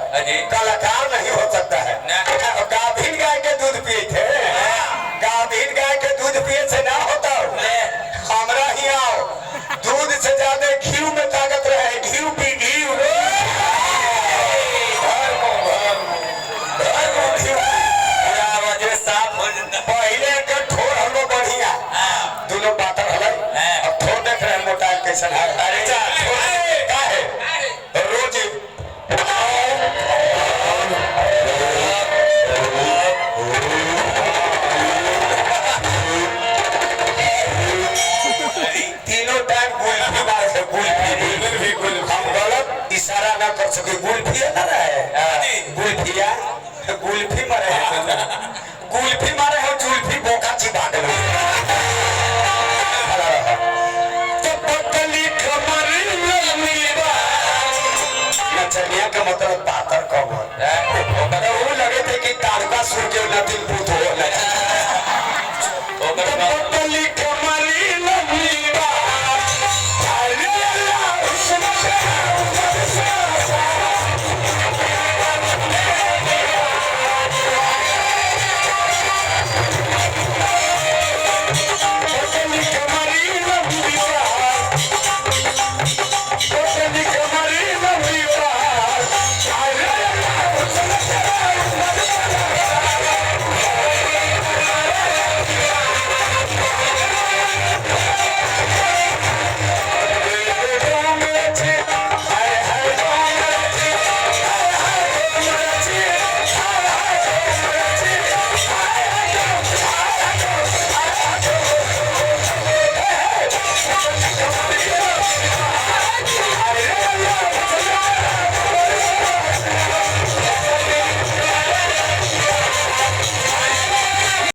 कलाकार नहीं हो सकता है। गाभिन गाय के दूध पिए थे, गाभिन गाय के दूध पिए से ना होता। हमरा ही आओ, दूध से ज्यादा घी में ताकत रहे, घी पी घी। पहले के ठोर हमको बढ़िया, दोनों पातर हल। अब ठोर देख रहे हैं मोटा कैसा है। अरे क्या है रोज तीनों टाइम गुल्फी मारे थे। गुल्फी हम गलत इशारा ना कर सके। गुल्फी ना रहे, गुल्फिया गुल्फी मारे।